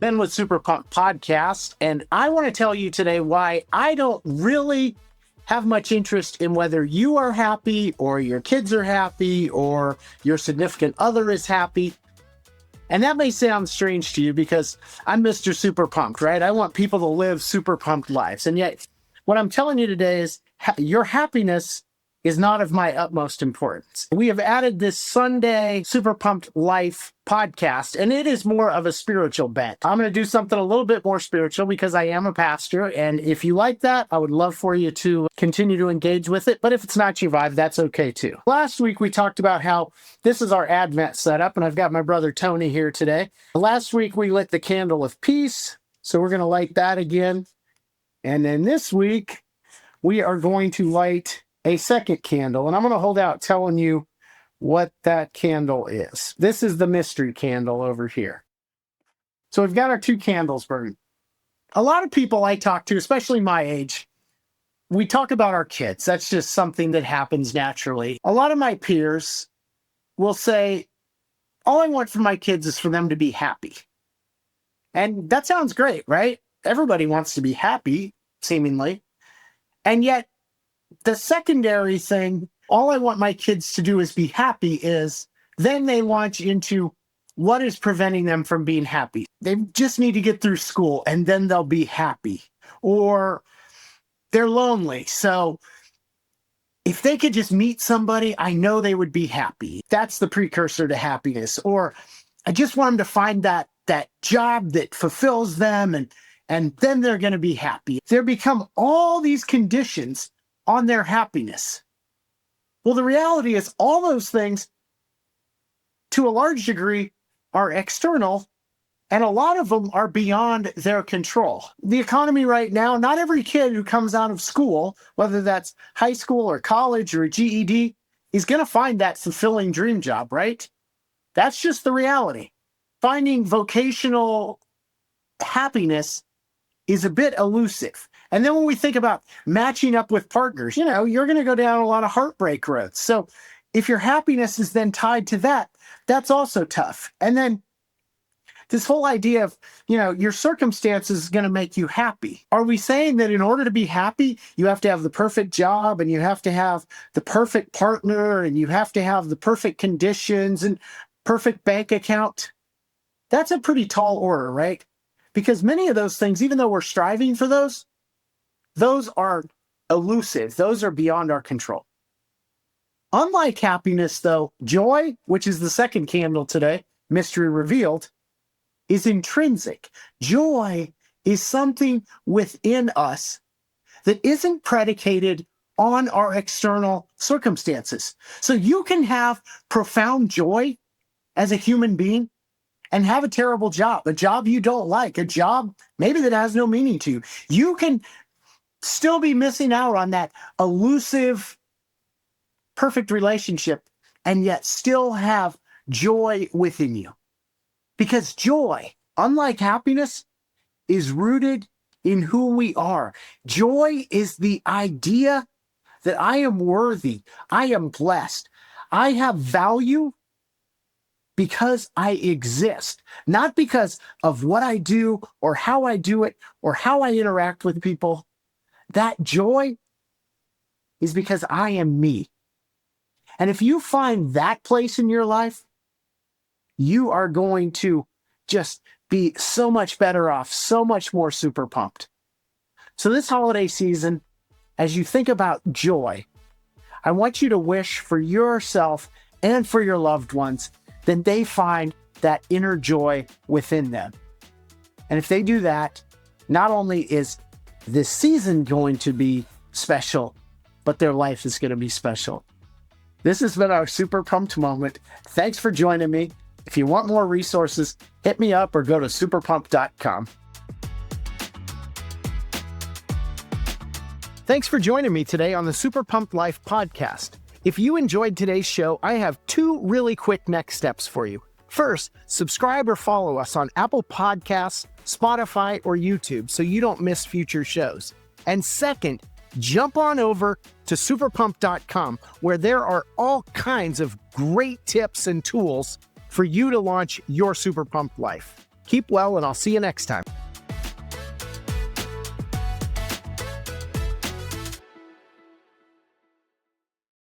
Ben with Super Pump Podcast, and I want to tell you today why I don't really have much interest in whether you are happy or your kids are happy or your significant other is happy. And that may sound strange to you because I'm Mr. Super Pumped, right? I want people to live super pumped lives. And yet, what I'm telling you today is your happiness is not of my utmost importance. We have added this Sunday Super Pumped Life podcast, and it is more of a spiritual bent. I'm going to do something a little bit more spiritual because I am a pastor, and if you like that, I would love for you to continue to engage with it, but if it's not your vibe, that's okay too. Last week, we talked about how this is our Advent setup, and I've got my brother Tony here today. Last week, we lit the candle of peace, so we're going to light that again. And then this week, we are going to light a second candle, and I'm going to hold out telling you what that candle is. This is the mystery candle over here. So we've got our two candles burning. A lot of people I talk to, especially my age, we talk about our kids. That's just something that happens naturally. A lot of my peers will say, all I want for my kids is for them to be happy. And that sounds great, right? Everybody wants to be happy, seemingly. And yet, the secondary thing, all I want my kids to do is be happy, is then they launch into what is preventing them from being happy. They just need to get through school and then they'll be happy. Or they're lonely. So if they could just meet somebody, I know they would be happy. That's the precursor to happiness. Or I just want them to find that job that fulfills them and then they're going to be happy. There become all these conditions on their happiness. Well, the reality is all those things, to a large degree, are external, and a lot of them are beyond their control. The economy right now, not every kid who comes out of school, whether that's high school or college or a GED, is going to find that fulfilling dream job, right? That's just the reality. Finding vocational happiness is a bit elusive. And then when we think about matching up with partners, you're going to go down a lot of heartbreak roads. So if your happiness is then tied to that, that's also tough. And then this whole idea of, your circumstances is going to make you happy. Are we saying that in order to be happy, you have to have the perfect job and you have to have the perfect partner and you have to have the perfect conditions and perfect bank account? That's a pretty tall order, right? Because many of those things, even though we're striving for those are elusive. Those are beyond our control. Unlike happiness, though, joy, which is the second candle today, mystery revealed, is intrinsic. Joy is something within us that isn't predicated on our external circumstances. So you can have profound joy as a human being and have a terrible job, a job you don't like, a job maybe that has no meaning to you. You can still be missing out on that elusive, perfect relationship and yet still have joy within you. Because joy, unlike happiness, is rooted in who we are. Joy is the idea that I am worthy, I am blessed, I have value because I exist, not because of what I do or how I do it or how I interact with people. That joy is because I am me. And if you find that place in your life, you are going to just be so much better off, so much more super pumped. So this holiday season, as you think about joy, I want you to wish for yourself and for your loved ones that they find that inner joy within them. And if they do that, not only is this season going to be special, but their life is going to be special. This has been our super pumped moment. Thanks for joining me. If you want more resources, hit me up or go to superpump.com. Thanks for joining me today on the Super Pumped Life podcast. If you enjoyed today's show, I have two really quick next steps for you. First, subscribe or follow us on Apple Podcasts, Spotify, or YouTube so you don't miss future shows. And second, jump on over to superpump.com where there are all kinds of great tips and tools for you to launch your super pumped life. Keep well, and I'll see you next time.